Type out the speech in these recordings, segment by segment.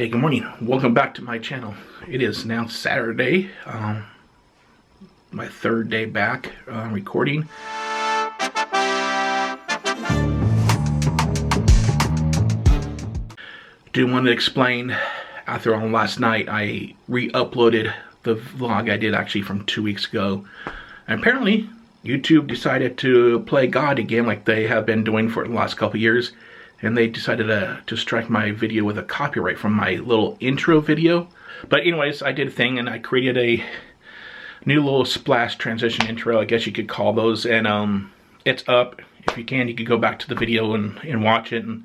Hey, good morning. Welcome back to my channel. It is now Saturday, my third day back recording. Do want to explain, after on last night, I re-uploaded the vlog I did actually from 2 weeks ago. And apparently, YouTube decided to play God again like they have been doing for the last couple years. And they decided to strike my video with a copyright from my little intro video. But anyways, I did a thing and I created a new little splash transition intro, I guess you could call those. And it's up. If you can, you could go back to the video and watch it and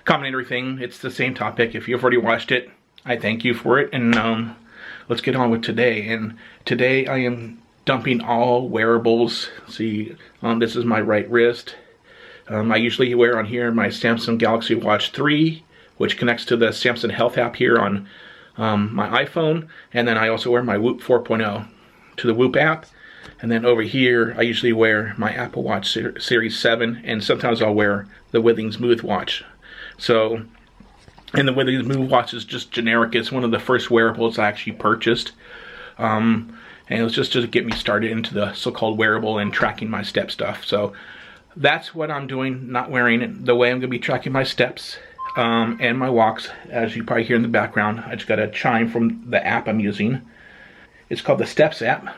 comment everything. It's the same topic. If you've already watched it, I thank you for it. And let's get on with today. And today I am dumping all wearables. See, this is my right wrist. I usually wear on here my Samsung Galaxy Watch 3, which connects to the Samsung Health app here on my iPhone. And then I also wear my Whoop 4.0 to the Whoop app. And then over here, I usually wear my Apple Watch Series 7, and sometimes I'll wear the Withings Move Watch. So, and the Withings Move Watch is just generic. It's one of the first wearables I actually purchased. And it was just to get me started into the so-called wearable and tracking my step stuff. So that's what I'm doing, not wearing it. The way I'm going to be tracking my steps and my walks, as you probably hear in the background. I just got a chime from the app I'm using. It's called the Steps app.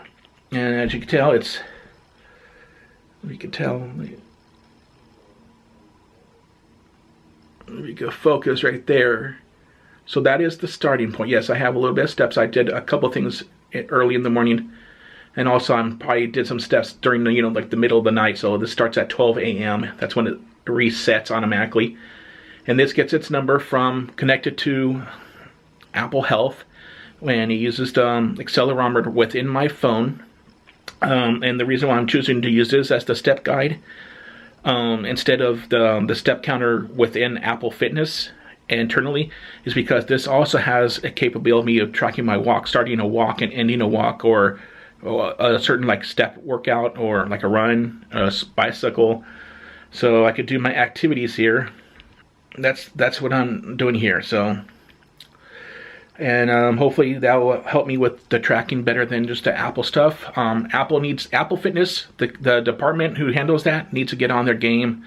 And as you can tell, we go focus right there. So that is the starting point. Yes, I have a little bit of steps. I did a couple things early in the morning. And also, I probably did some steps during the, like the middle of the night. So this starts at 12 a.m. That's when it resets automatically. And this gets its number from connected to Apple Health, when it uses the accelerometer within my phone. And the reason why I'm choosing to use this as the step guide instead of the step counter within Apple Fitness internally is because this also has a capability of tracking my walk, starting a walk and ending a walk, or a certain like step workout, or like a run, a bicycle. So I could do my activities here. That's what I'm doing here. So, and hopefully that will help me with the tracking better than just the Apple stuff. Apple Fitness, the department who handles that, needs to get on their game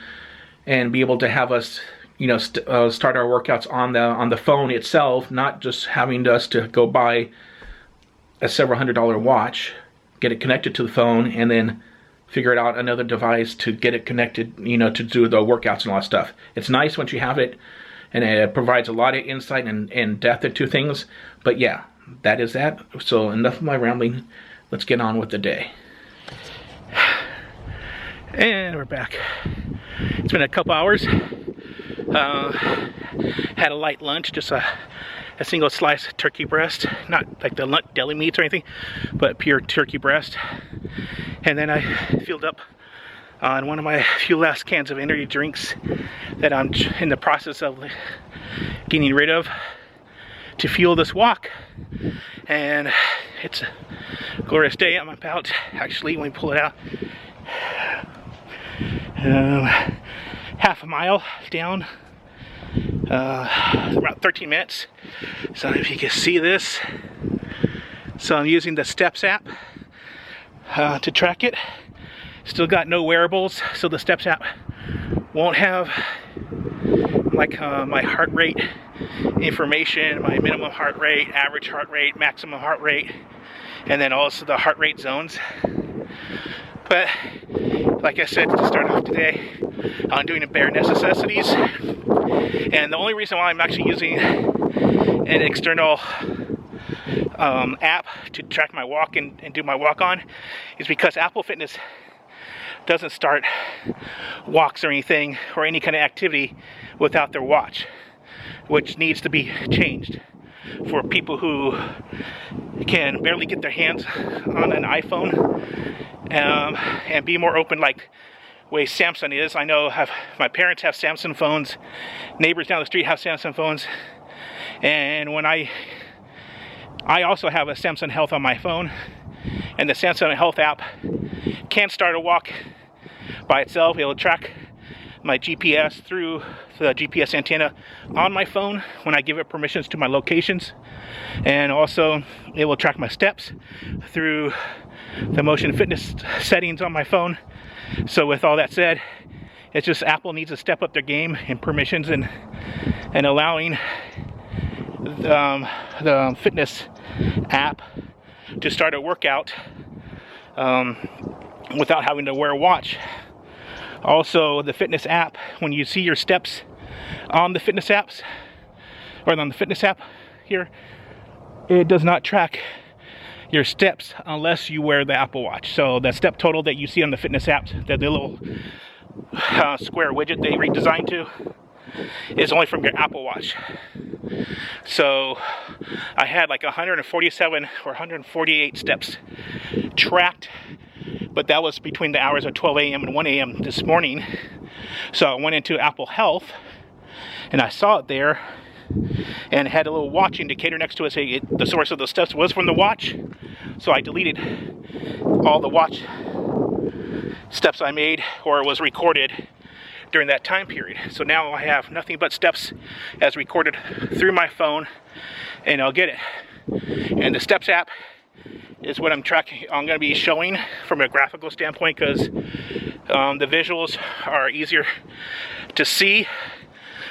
and be able to have us, start our workouts on the phone itself, not just having us to go buy a several $100 watch, get it connected to the phone, and then figure it out another device to get it connected, to do the workouts and all that stuff. It's nice once you have it, and it provides a lot of insight and depth into things. But yeah, that is that. So enough of my rambling. Let's get on with the day. And we're back. It's been a couple hours. Had a light lunch, just a single slice turkey breast, not like the deli meats or anything, but pure turkey breast. And then I filled up on one of my few last cans of energy drinks that I'm in the process of getting rid of to fuel this walk. And it's a glorious day. I'm about, actually, when we pull it out, half a mile down, about 13 minutes. So if you can see this, so I'm using the Steps app to track it. Still got no wearables, so the Steps app won't have like my heart rate information, my minimum heart rate, average heart rate, maximum heart rate, and then also the heart rate zones. But like I said to start off today, I'm doing the bare necessities. And the only reason why I'm actually using an external app to track my walk and do my walk on is because Apple Fitness doesn't start walks or anything or any kind of activity without their watch, which needs to be changed for people who can barely get their hands on an iPhone, and be more open like way Samsung is. I know my parents have Samsung phones, neighbors down the street have Samsung phones, and when I also have a Samsung Health on my phone, and the Samsung Health app can't start a walk by itself. It'll track my GPS through the GPS antenna on my phone when I give it permissions to my locations, and also it will track my steps through the motion fitness settings on my phone. So with all that said, it's just Apple needs to step up their game in permissions and allowing the fitness app to start a workout without having to wear a watch. Also, the fitness app, when you see your steps on the fitness apps, or on the fitness app here, it does not track your steps unless you wear the Apple Watch. So the step total that you see on the fitness apps, the little square widget they redesigned to, is only from your Apple Watch. So I had like 147 or 148 steps tracked, but that was between the hours of 12 a.m. and 1 a.m. this morning. So I went into Apple Health and I saw it there, and it had a little watch indicator next to it saying the source of the steps was from the watch. So I deleted all the watch steps I made or was recorded during that time period. So now I have nothing but steps as recorded through my phone, and I'll get it. And the Steps app is what I'm going to be showing from a graphical standpoint, because the visuals are easier to see.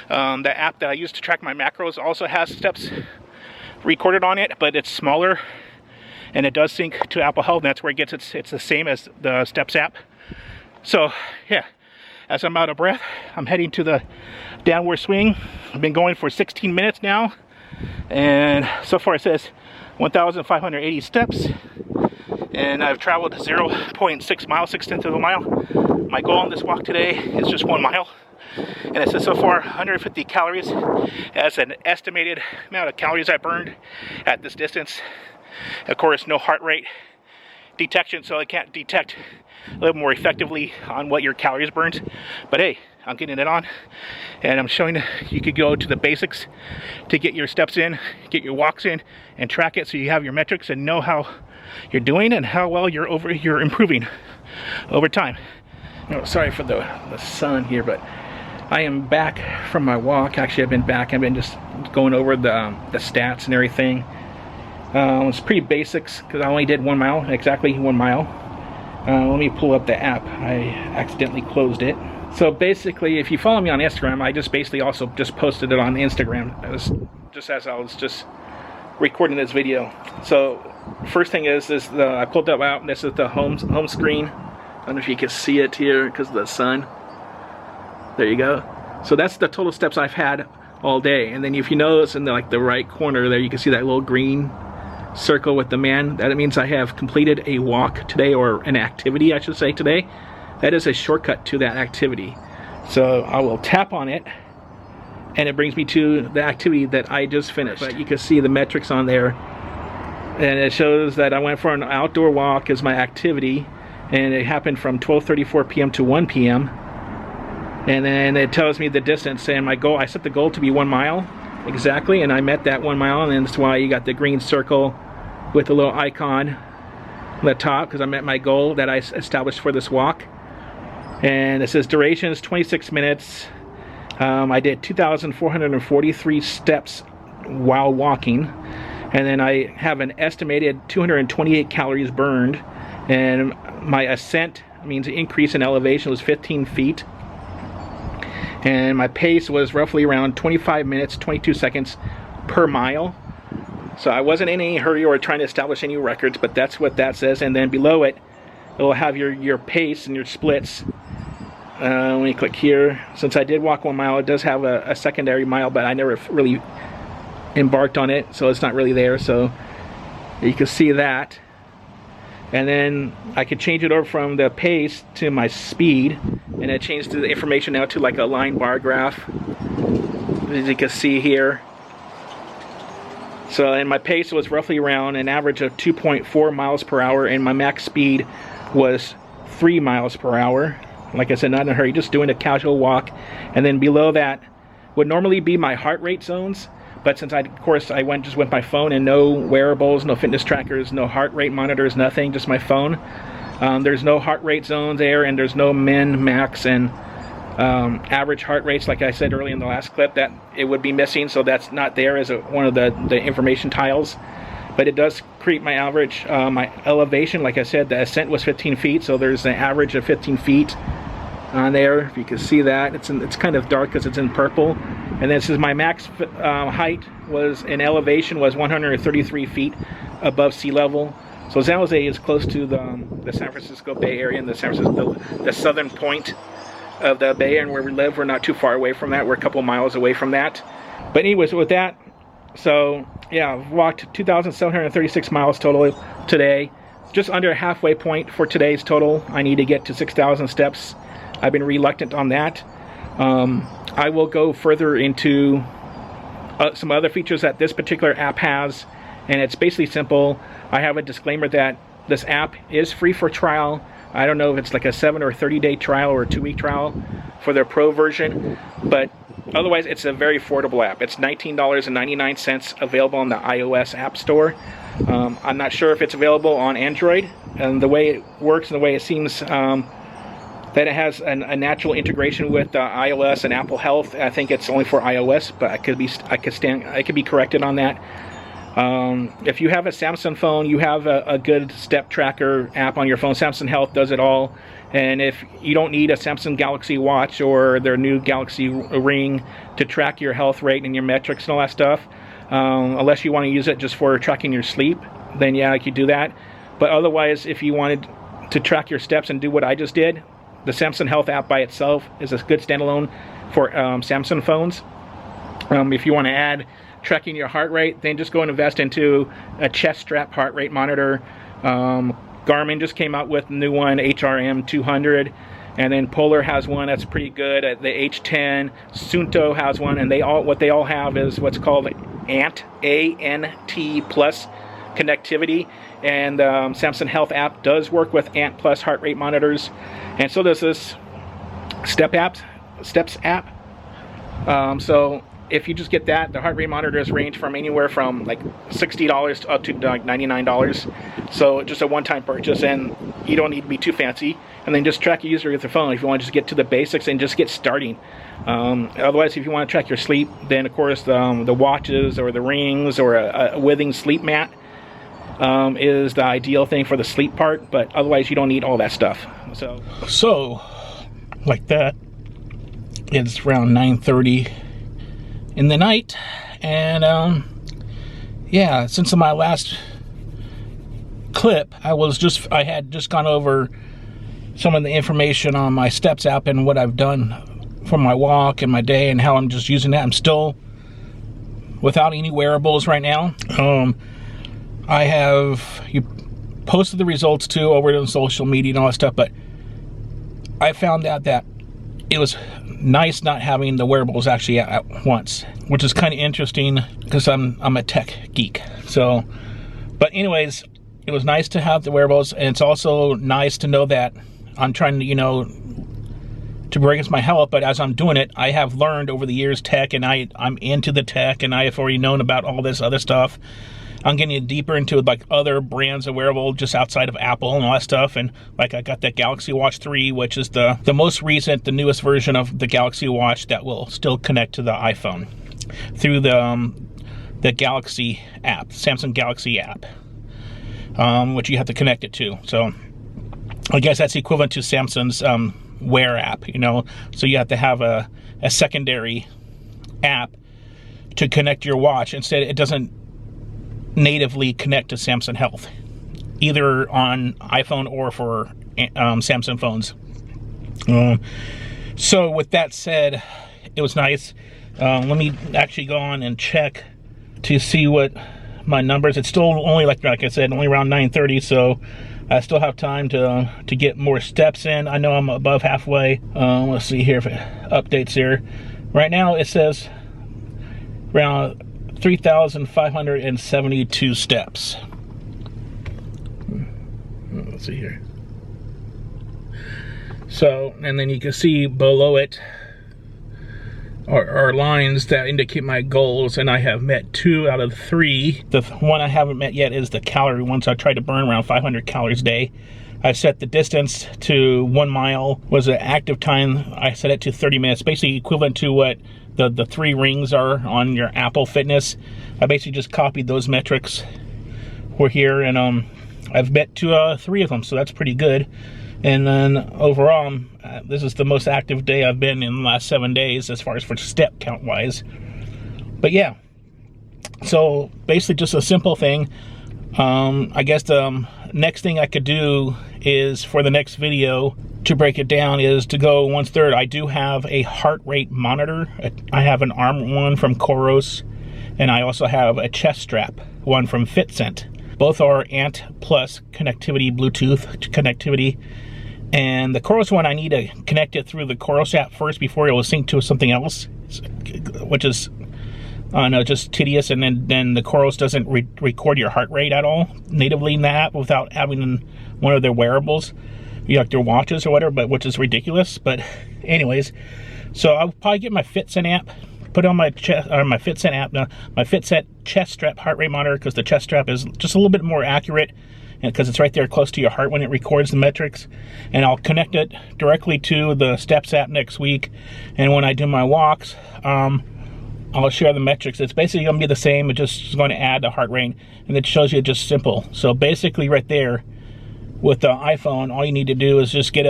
The app that I use to track my macros also has steps recorded on it, but it's smaller, and it does sync to Apple Health, and that's where it gets it's the same as the Steps app. So yeah, as I'm out of breath, I'm heading to the downward swing. I've been going for 16 minutes now, and so far it says 1,580 steps, and I've traveled 0.6 miles, 6/10 of a mile. My goal on this walk today is just 1 mile, and it says so far 150 calories as an estimated amount of calories I burned at this distance. Of course, no heart rate detection, so I can't detect a little more effectively on what your calories burned. But hey, I'm getting it on, and I'm showing you could go to the basics to get your steps in, get your walks in, and track it so you have your metrics and know how you're doing and how well you're improving over time. Oh, sorry for the sun here, but I am back from my walk. Actually, I've been just going over the stats and everything. It's pretty basics because I only did 1 mile, exactly 1 mile. Let me pull up the app. I accidentally closed it. So basically, if you follow me on Instagram, I just basically also just posted it on Instagram just as I was just recording this video. So first thing is I pulled it out. This is the home screen. I don't know if you can see it here because of the sun. There you go. So that's the total steps I've had all day. And then if you notice in the right corner there, you can see that little green circle with the man. That means I have completed a walk today, or an activity I should say today. That is a shortcut to that activity. So I will tap on it, and it brings me to the activity that I just finished. But you can see the metrics on there, and it shows that I went for an outdoor walk as my activity, and it happened from 12:34 p.m. to 1 p.m. and then it tells me the distance, and my goal, I set the goal to be 1 mile exactly, and I met that 1 mile, and that's why you got the green circle with the little icon on the top, because I met my goal that I established for this walk. And it says duration is 26 minutes. I did 2,443 steps while walking, and then I have an estimated 228 calories burned, and my ascent means the increase in elevation was 15 feet, and my pace was roughly around 25 minutes 22 seconds per mile. So I wasn't in any hurry or trying to establish any records, but that's what that says. And then below it, it will have your pace and your splits. Let me click here. Since I did walk 1 mile, it does have a secondary mile, but I never really embarked on it, so it's not really there. So you can see that. And then I could change it over from the pace to my speed, and it changed the information now to like a line bar graph, as you can see here. So, and my pace was roughly around an average of 2.4 miles per hour, and my max speed was 3 miles per hour. Like I said, not in a hurry, just doing a casual walk. And then below that would normally be my heart rate zones, but since of course I just went my phone, and no wearables, no fitness trackers, no heart rate monitors, nothing, just my phone. There's no heart rate zones there, and there's no min, max, and average heart rates, like I said earlier in the last clip, that it would be missing, so that's not there as one of the information tiles. But it does create my average, my elevation. Like I said, the ascent was 15 feet, so there's an average of 15 feet on there. If you can see that, it's kind of dark because it's in purple. And then this is my max height was in elevation was 133 feet above sea level. So San Jose is close to the San Francisco Bay Area and the southern point of the Bay, and where we live, we're not too far away from that. We're a couple miles away from that. But anyways, with that, so yeah, I've walked 2,736 miles total today. Just under a halfway point for today's total. I need to get to 6,000 steps. I've been reluctant on that. I will go further into some other features that this particular app has, and it's basically simple. I have a disclaimer that this app is free for trial. I don't know if it's like a 7 or 30-day trial or a 2-week trial for their pro version, but otherwise it's a very affordable app. It's $19.99 available on the iOS App Store. I'm not sure if it's available on Android, and the way it works and the way it seems that it has a natural integration with iOS and Apple Health. I think it's only for iOS, but I could be corrected on that. If you have a Samsung phone, you have a good step tracker app on your phone. Samsung Health does it all. And if you don't need a Samsung Galaxy Watch or their new Galaxy Ring to track your health rate and your metrics and all that stuff, unless you want to use it just for tracking your sleep, then yeah, I could do that. But otherwise, if you wanted to track your steps and do what I just did, the Samsung Health app by itself is a good standalone for Samsung phones. If you want to add tracking your heart rate, then just go and invest into a chest strap heart rate monitor. Garmin just came out with a new one, HRM 200, and then Polar has one that's pretty good. The H10, Suunto has one, and what they all have is what's called ANT, A-N-T plus connectivity. And Samsung Health app does work with ANT plus heart rate monitors, and so does this Steps app. So if you just get that, the heart rate monitors range from anywhere from like $60 up to like $99. So just a one-time purchase, and you don't need to be too fancy. And then just track your user with your phone if you want to just get to the basics and just get starting. Otherwise, if you want to track your sleep, then of course the watches or the rings or a Withings sleep mat is the ideal thing for the sleep part. But otherwise, you don't need all that stuff. So like that, it's around 9:30 in the night, and yeah, since my last clip, I had just gone over some of the information on my Steps app and what I've done for my walk and my day and how I'm just using that. I'm still without any wearables right now. I have posted the results too over on social media and all that stuff, but I found out that it was nice not having the wearables actually at once, which is kind of interesting because I'm a tech geek. So, but anyways, it was nice to have the wearables, and it's also nice to know that I'm trying to, to bring us my health, but as I'm doing it, I have learned over the years tech, and I'm into the tech, and I have already known about all this other stuff. I'm getting deeper into like other brands of wearable just outside of Apple and all that stuff. And like I got that Galaxy Watch 3, which is the most recent, the newest version of the Galaxy Watch that will still connect to the iPhone through the Galaxy app, Samsung Galaxy app, which you have to connect it to. So I guess that's equivalent to Samsung's Wear app, so you have to have a secondary app to connect your watch. Instead, it doesn't natively connect to Samsung Health, either on iPhone or for Samsung phones. So with that said, it was nice. Let me actually go on and check to see what my numbers. It's still only like I said, only around 9:30, so I still have time to get more steps in. I know I'm above halfway. Let's see here if it updates here. Right now it says around 3,572 steps. Let's see here. So, and then you can see below it are lines that indicate my goals, and I have met 2 out of 3. The one I haven't met yet is the calorie one, so I try to burn around 500 calories a day. I set the distance to 1 mile. Was the active time, I set it to 30 minutes, basically equivalent to what the 3 rings are on your Apple Fitness. I basically just copied those metrics for here, and I've met to 3 of them, so that's pretty good. And then overall, this is the most active day I've been in the last 7 days as far as for step count wise. But yeah, so basically just a simple thing. I guess the next thing I could do is for the next video to break it down is to go 1/3. I do have a heart rate monitor. I have an arm one from Thurow, and I also have a chest strap one from FitSense. Both are Ant Plus connectivity, Bluetooth connectivity. And the Thurow one, I need to connect it through the Thurow app first before it will sync to something else, which is no, just tedious. And then the Thurow doesn't record your heart rate at all natively in the app without having one of their wearables, like their watches or whatever, but which is ridiculous. But anyways, so I'll probably get my FitSense app, put on my chest, or my FitSense app, my FitSense chest strap heart rate monitor, because the chest strap is just a little bit more accurate, and because it's right there close to your heart when it records the metrics. And I'll connect it directly to the Steps app next week, and when I do my walks, I'll share the metrics. It's basically going to be the same. It's just going to add the heart rate, and it shows you just simple. So basically right there with the iPhone, all you need to do is just get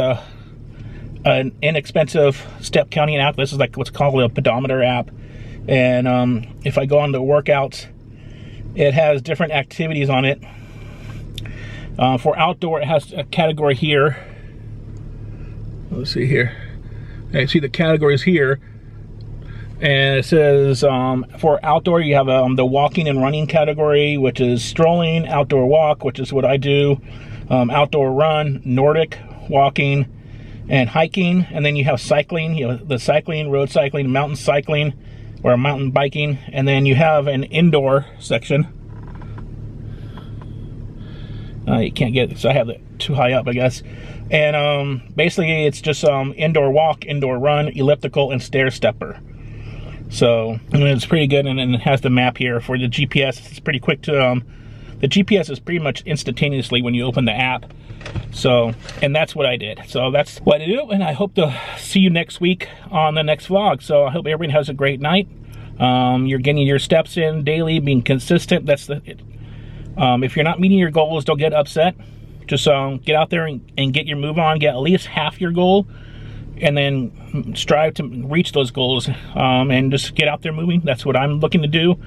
an inexpensive step counting app. This is like what's called a pedometer app. And if I go on the workouts, it has different activities on it. For outdoor, it has a category here. Let's see here. I see the categories here. And it says for outdoor, you have the walking and running category, which is strolling, outdoor walk, which is what I do, outdoor run, Nordic walking, and hiking. And then you have cycling, you know, the cycling, road cycling, mountain cycling, or mountain biking. And then you have an indoor section. You can't get it, so I have it too high up, I guess. And basically, it's just indoor walk, indoor run, elliptical, and stair stepper. So it's pretty good, and then it has the map here for the GPS. It's pretty quick to, the GPS is pretty much instantaneously when you open the app. So, and that's what I did. So that's what I do, and I hope to see you next week on the next vlog. So I hope everyone has a great night. You're getting your steps in daily, being consistent. That's the, if you're not meeting your goals, don't get upset. Just get out there and get your move on, get at least half your goal, and then strive to reach those goals, and just get out there moving. That's what I'm looking to do,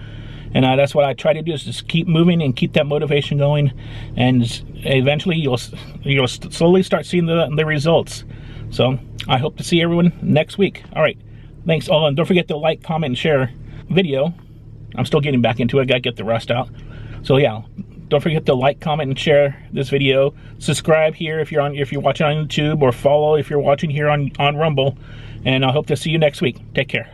and that's what I try to do, is just keep moving and keep that motivation going, and eventually you'll slowly start seeing the results. So I hope to see everyone next week. All right, thanks all, and don't forget to like, comment, and share video. I'm still getting back into it. Gotta get the rust out. So yeah, don't forget to like, comment, and share this video. Subscribe here if you're watching on YouTube, or follow if you're watching here on Rumble. And I hope to see you next week. Take care.